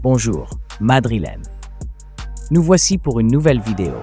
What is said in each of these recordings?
Bonjour, Madrilène. Nous voici pour une nouvelle vidéo.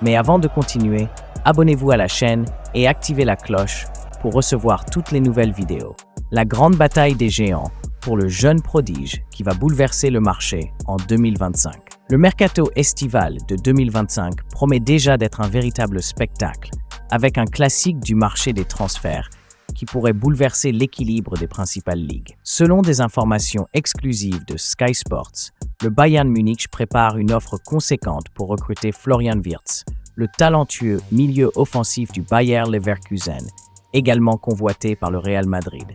Mais avant de continuer, abonnez-vous à la chaîne et activez la cloche pour recevoir toutes les nouvelles vidéos. La grande bataille des géants pour le jeune prodige qui va bouleverser le marché en 2025. Le mercato estival de 2025 promet déjà d'être un véritable spectacle, avec un classique du marché des transferts qui pourrait bouleverser l'équilibre des principales ligues. Selon des informations exclusives de Sky Sports, le Bayern Munich prépare une offre conséquente pour recruter Florian Wirtz, le talentueux milieu offensif du Bayer Leverkusen, également convoité par le Real Madrid.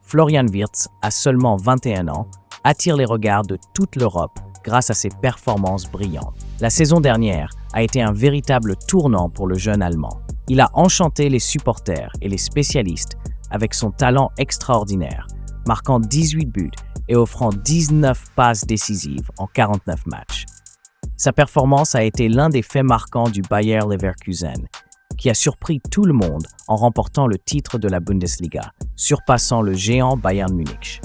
Florian Wirtz, à seulement 21 ans, attire les regards de toute l'Europe grâce à ses performances brillantes. La saison dernière a été un véritable tournant pour le jeune Allemand. Il a enchanté les supporters et les spécialistes avec son talent extraordinaire, marquant 18 buts et offrant 19 passes décisives en 49 matchs. Sa performance a été l'un des faits marquants du Bayer Leverkusen, qui a surpris tout le monde en remportant le titre de la Bundesliga, surpassant le géant Bayern Munich.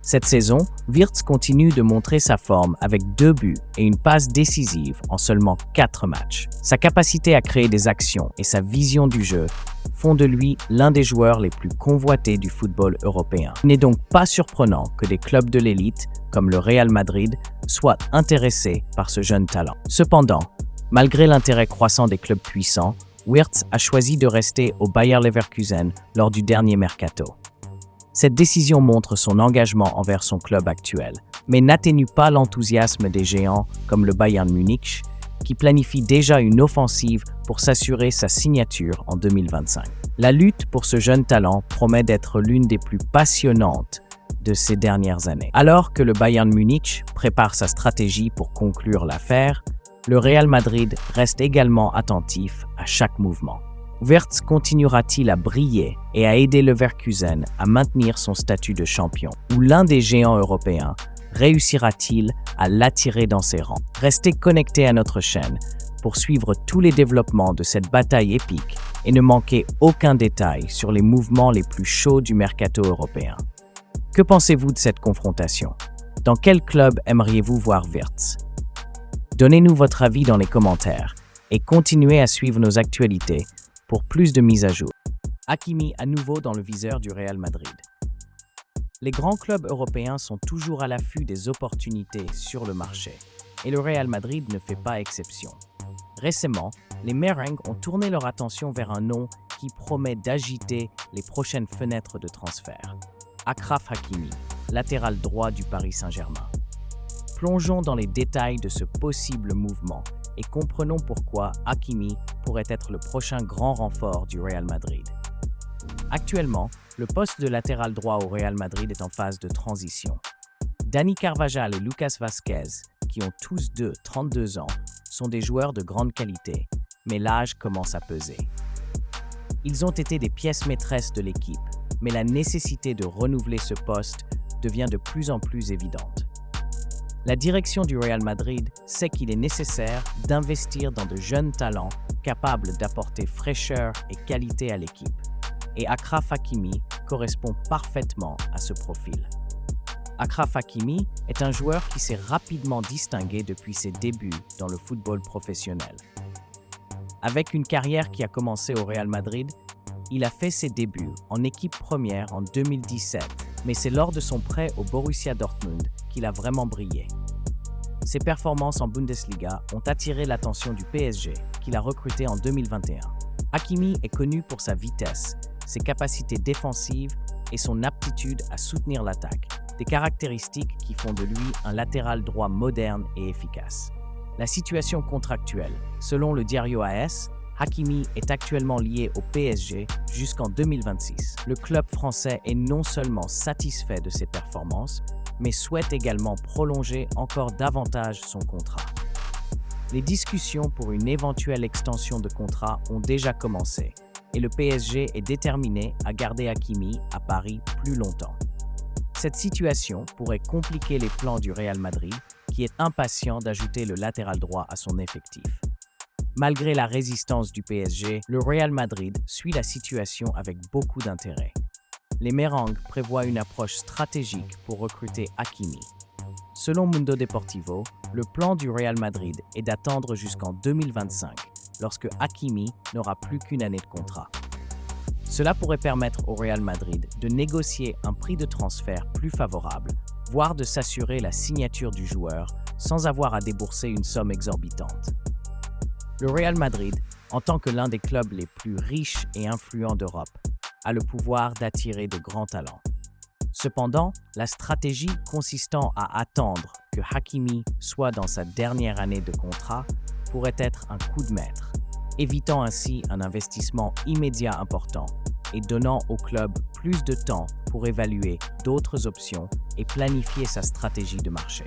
Cette saison, Wirtz continue de montrer sa forme avec 2 buts et une passe décisive en seulement 4 matchs. Sa capacité à créer des actions et sa vision du jeu font de lui l'un des joueurs les plus convoités du football européen. Il n'est donc pas surprenant que des clubs de l'élite, comme le Real Madrid, soient intéressés par ce jeune talent. Cependant, malgré l'intérêt croissant des clubs puissants, Wirtz a choisi de rester au Bayer Leverkusen lors du dernier mercato. Cette décision montre son engagement envers son club actuel, mais n'atténue pas l'enthousiasme des géants comme le Bayern Munich, qui planifie déjà une offensive pour s'assurer sa signature en 2025. La lutte pour ce jeune talent promet d'être l'une des plus passionnantes de ces dernières années. Alors que le Bayern Munich prépare sa stratégie pour conclure l'affaire, le Real Madrid reste également attentif à chaque mouvement. Wirtz continuera-t-il à briller et à aider Leverkusen à maintenir son statut de champion? Ou l'un des géants européens réussira-t-il à l'attirer dans ses rangs? Restez connectés à notre chaîne pour suivre tous les développements de cette bataille épique et ne manquez aucun détail sur les mouvements les plus chauds du mercato européen. Que pensez-vous de cette confrontation? Dans quel club aimeriez-vous voir Wirtz? Donnez-nous votre avis dans les commentaires et continuez à suivre nos actualités pour plus de mises à jour. Hakimi à nouveau dans le viseur du Real Madrid. Les grands clubs européens sont toujours à l'affût des opportunités sur le marché, et le Real Madrid ne fait pas exception. Récemment, les Merengues ont tourné leur attention vers un nom qui promet d'agiter les prochaines fenêtres de transfert. Achraf Hakimi, latéral droit du Paris Saint-Germain. Plongeons dans les détails de ce possible mouvement et comprenons pourquoi Hakimi pourrait être le prochain grand renfort du Real Madrid. Actuellement, le poste de latéral droit au Real Madrid est en phase de transition. Dani Carvajal et Lucas Vázquez, qui ont tous deux 32 ans, sont des joueurs de grande qualité, mais l'âge commence à peser. Ils ont été des pièces maîtresses de l'équipe, mais la nécessité de renouveler ce poste devient de plus en plus évidente. La direction du Real Madrid sait qu'il est nécessaire d'investir dans de jeunes talents capables d'apporter fraîcheur et qualité à l'équipe. Et Achraf Hakimi correspond parfaitement à ce profil. Achraf Hakimi est un joueur qui s'est rapidement distingué depuis ses débuts dans le football professionnel. Avec une carrière qui a commencé au Real Madrid, il a fait ses débuts en équipe première en 2017, mais c'est lors de son prêt au Borussia Dortmund qu'il a vraiment brillé. Ses performances en Bundesliga ont attiré l'attention du PSG, qu'il a recruté en 2021. Hakimi est connu pour sa vitesse, ses capacités défensives et son aptitude à soutenir l'attaque, des caractéristiques qui font de lui un latéral droit moderne et efficace. La situation contractuelle, selon le Diario AS, Hakimi est actuellement lié au PSG jusqu'en 2026. Le club français est non seulement satisfait de ses performances, mais souhaite également prolonger encore davantage son contrat. Les discussions pour une éventuelle extension de contrat ont déjà commencé, et le PSG est déterminé à garder Hakimi à Paris plus longtemps. Cette situation pourrait compliquer les plans du Real Madrid, qui est impatient d'ajouter le latéral droit à son effectif. Malgré la résistance du PSG, le Real Madrid suit la situation avec beaucoup d'intérêt. Les Merengues prévoient une approche stratégique pour recruter Hakimi. Selon Mundo Deportivo, le plan du Real Madrid est d'attendre jusqu'en 2025, lorsque Hakimi n'aura plus qu'une année de contrat. Cela pourrait permettre au Real Madrid de négocier un prix de transfert plus favorable, voire de s'assurer la signature du joueur sans avoir à débourser une somme exorbitante. Le Real Madrid, en tant que l'un des clubs les plus riches et influents d'Europe, a le pouvoir d'attirer de grands talents. Cependant, la stratégie consistant à attendre que Hakimi soit dans sa dernière année de contrat pourrait être un coup de maître, évitant ainsi un investissement immédiat important et donnant au club plus de temps pour évaluer d'autres options et planifier sa stratégie de marché.